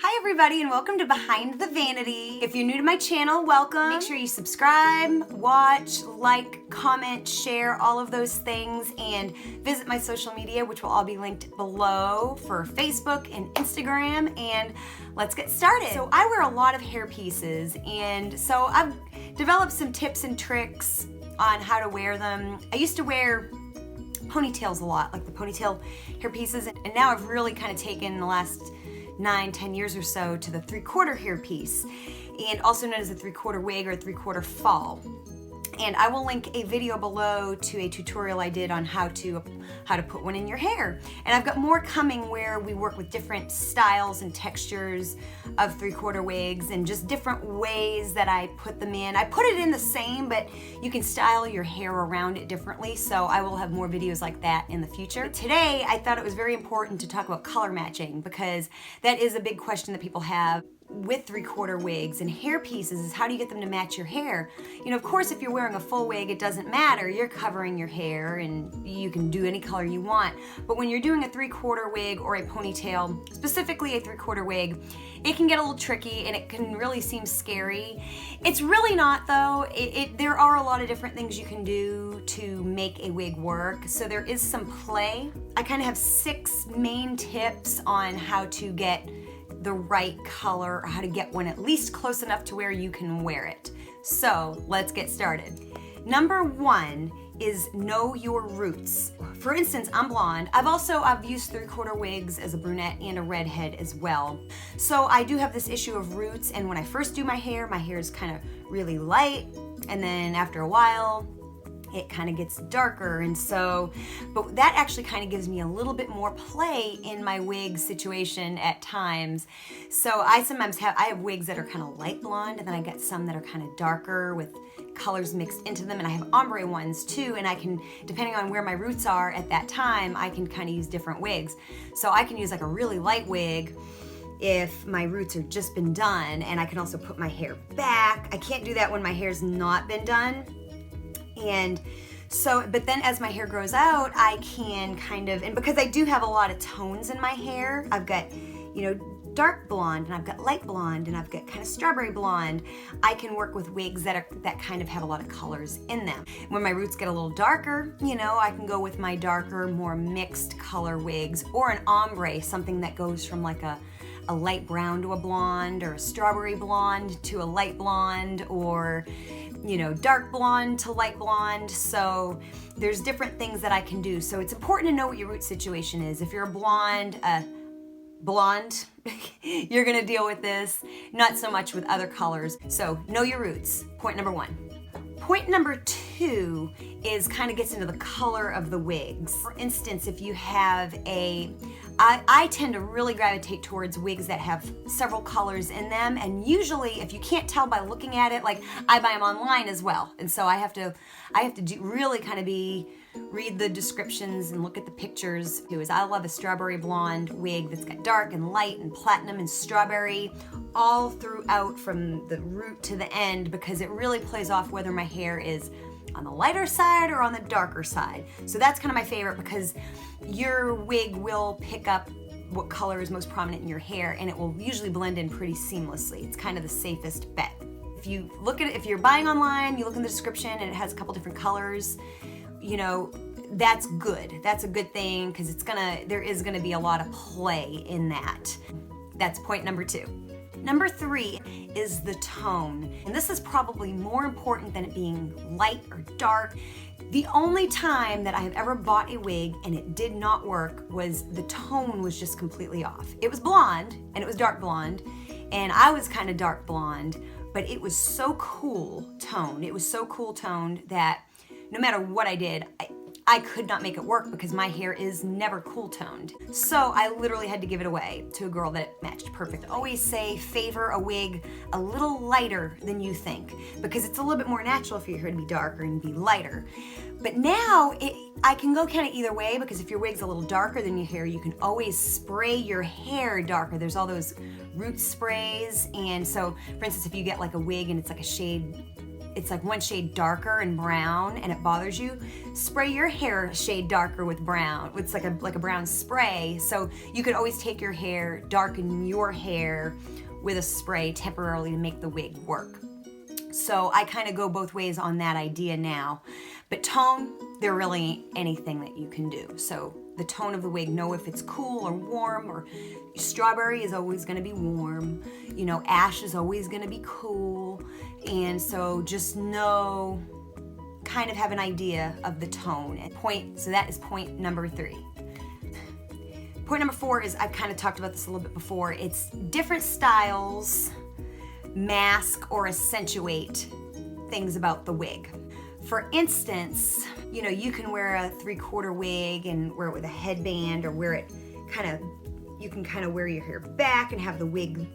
Hi everybody and welcome to Behind the Vanity. If you're new to my channel, welcome. Make sure you subscribe, watch, like, comment, share, all of those things, and visit my social media, which will all be linked below for Facebook and Instagram, and let's get started. So I wear a lot of hair pieces, and so I've developed some tips and tricks on how to wear them. I used to wear ponytails a lot, like the ponytail hair pieces, and now I've really kind of taken the last 9-10 years or so to the 3/4 hair piece, and also known as a 3/4 wig or a 3/4 fall. And I will link a video below to a tutorial I did on how to put one in your hair. And I've got more coming where we work with different styles and textures of 3/4 wigs and just different ways that I put them in. I put it in the same, but you can style your hair around it differently, so I will have more videos like that in the future. But today, I thought it was very important to talk about color matching because that is a big question that people have with 3/4 wigs and hair pieces is how do you get them to match your hair? You know, of course, if you're wearing a full wig, it doesn't matter. You're covering your hair and you can do any color you want. But when you're doing a 3/4 wig or a ponytail, specifically a 3/4 wig, it can get a little tricky and it can really seem scary. It's really not though. There are a lot of different things you can do to make a wig work. So there is some play. I kind of have 6 main tips on how to get the right color or how to get one at least close enough to where you can wear it. So let's get started. Number 1 is know your roots. For instance, I'm blonde. I've used 3/4 wigs as a brunette and a redhead as well. So I do have this issue of roots, and when I first do my hair is kind of really light, and then after a while, it kind of gets darker, and so, but that actually kind of gives me a little bit more play in my wig situation at times. So I have wigs that are kind of light blonde, and then I get some that are kind of darker with colors mixed into them, and I have ombre ones too, and I can, depending on where my roots are at that time, I can kind of use different wigs. So I can use like a really light wig if my roots have just been done, and I can also put my hair back. I can't do that when my hair's not been done. And so, but then as my hair grows out, I can kind of, and because I do have a lot of tones in my hair, I've got, you know, dark blonde, and I've got light blonde, and I've got kind of strawberry blonde. I can work with wigs that kind of have a lot of colors in them. When my roots get a little darker, you know, I can go with my darker, more mixed color wigs, or an ombre, something that goes from like a light brown to a blonde, or a strawberry blonde to a light blonde, or, you know, dark blonde to light blonde. So there's different things that I can do. So it's important to know what your root situation is. If you're a blonde, you're gonna deal with this, not so much with other colors. So know your roots, point number 1. Point number 2 is kind of gets into the color of the wigs. For instance, if you have I tend to really gravitate towards wigs that have several colors in them, and usually if you can't tell by looking at it, like I buy them online as well, and so I have to really kind of read the descriptions and look at the pictures too. I love a strawberry blonde wig that's got dark and light and platinum and strawberry all throughout from the root to the end, because it really plays off whether my hair is on the lighter side or on the darker side. So that's kind of my favorite, because your wig will pick up what color is most prominent in your hair, and it will usually blend in pretty seamlessly. It's kind of the safest bet. If you look at it, if you're buying online, you look in the description and it has a couple different colors, you know, that's good. That's a good thing, because there is gonna be a lot of play in that. That's point number 2. Number 3 is the tone. And this is probably more important than it being light or dark. The only time that I have ever bought a wig and it did not work was the tone was just completely off. It was blonde, and it was dark blonde, and I was kind of dark blonde, but it was so cool toned. It was so cool toned that no matter what I did, I could not make it work because my hair is never cool toned. So I literally had to give it away to a girl that it matched perfect. I always say favor a wig a little lighter than you think, because it's a little bit more natural for your hair to be darker and be lighter. But now I can go kind of either way, because if your wig's a little darker than your hair, you can always spray your hair darker. There's all those root sprays, and so for instance, if you get like a wig and it's like a shade it's like one shade darker and brown and it bothers you, spray your hair a shade darker with brown. It's like a brown spray. So you could always take your hair, darken your hair with a spray temporarily to make the wig work. So I kind of go both ways on that idea now. But tone, there really ain't anything that you can do. So the tone of the wig, know if it's cool or warm, or strawberry is always gonna be warm. You know, ash is always gonna be cool. And so just know, kind of have an idea of the tone. So that is point number 3. Point number 4 is, I've kind of talked about this a little bit before, it's different styles mask or accentuate things about the wig. For instance, you know, you can wear a 3/4 wig and wear it with a headband, or wear it you can kind of wear your hair back and have the wig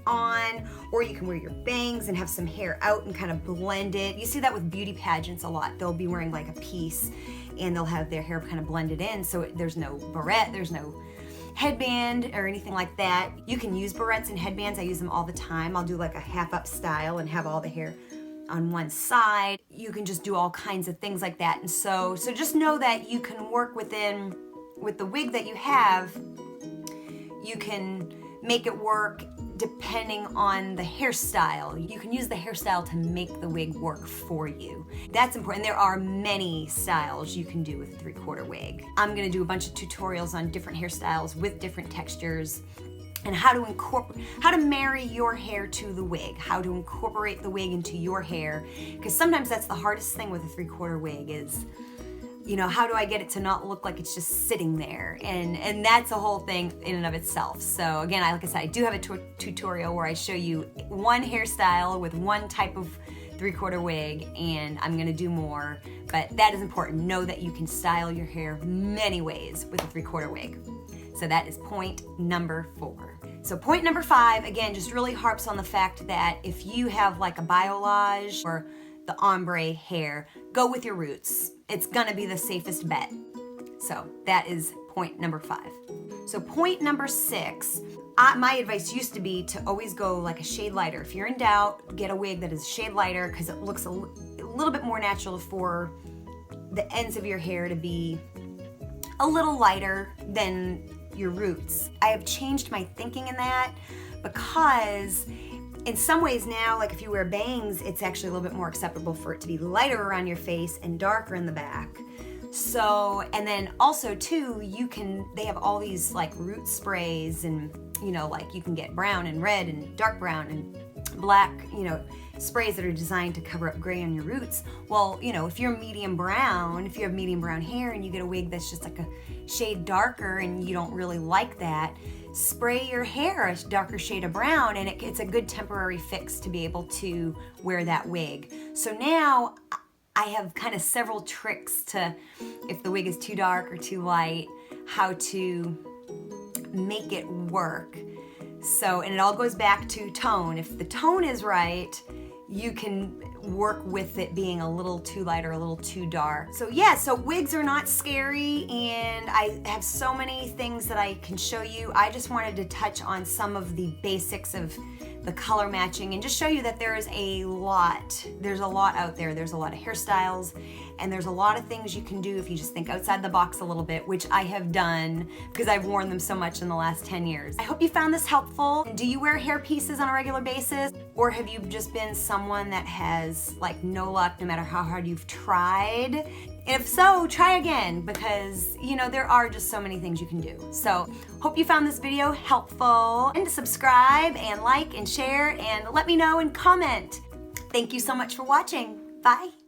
on, or you can wear your bangs and have some hair out and kind of blend it. You see that with beauty pageants a lot. They'll be wearing like a piece and they'll have their hair kind of blended in, so there's no barrette, there's no headband or anything like that. You can use barrettes and headbands. I use them all the time. I'll do like a half up style and have all the hair on one side. You can just do all kinds of things like that. And so just know that you can work with the wig that you have, you can make it work depending on the hairstyle. You can use the hairstyle to make the wig work for you. That's important. There are many styles you can do with a 3/4 wig. I'm gonna do a bunch of tutorials on different hairstyles with different textures, and how to marry your hair to the wig, how to incorporate the wig into your hair. Because sometimes that's the hardest thing with a 3/4 wig is, you know, how do I get it to not look like it's just sitting there? And that's a whole thing in and of itself. So again, like I said, I do have a tutorial where I show you one hairstyle with one type of 3/4 wig, and I'm gonna do more, but that is important. Know that you can style your hair many ways with a 3/4 wig. So that is point number 4. So point number 5, again, just really harps on the fact that if you have like a biolage or the ombre hair, go with your roots. It's gonna be the safest bet. So that is point number 5. So point number 6, my advice used to be to always go like a shade lighter. If you're in doubt, get a wig that is a shade lighter, because it looks a little bit more natural for the ends of your hair to be a little lighter than your roots. I have changed my thinking in that, because in some ways now, like if you wear bangs, it's actually a little bit more acceptable for it to be lighter around your face and darker in the back. So, and then also too, they have all these like root sprays, and you know, like you can get brown and red and dark brown and black, you know, sprays that are designed to cover up gray on your roots. Well, you know, if you're medium brown, if you have medium brown hair and you get a wig that's just like a shade darker and you don't really like that, spray your hair a darker shade of brown, and it's a good temporary fix to be able to wear that wig. So now I have kind of several tricks to, if the wig is too dark or too light, how to make it work. So, and it all goes back to tone. If the tone is right, you can work with it being a little too light or a little too dark. So yeah, so wigs are not scary, and I have so many things that I can show you. I just wanted to touch on some of the basics of the color matching and just show you that there is a lot. There's a lot out there. There's a lot of hairstyles, and there's a lot of things you can do if you just think outside the box a little bit, which I have done because I've worn them so much in the last 10 years. I hope you found this helpful. Do you wear hair pieces on a regular basis? Or have you just been someone that has like no luck no matter how hard you've tried? If so, try again, because you know, there are just so many things you can do. So hope you found this video helpful, and subscribe and like and share and let me know and comment. Thank you so much for watching. Bye.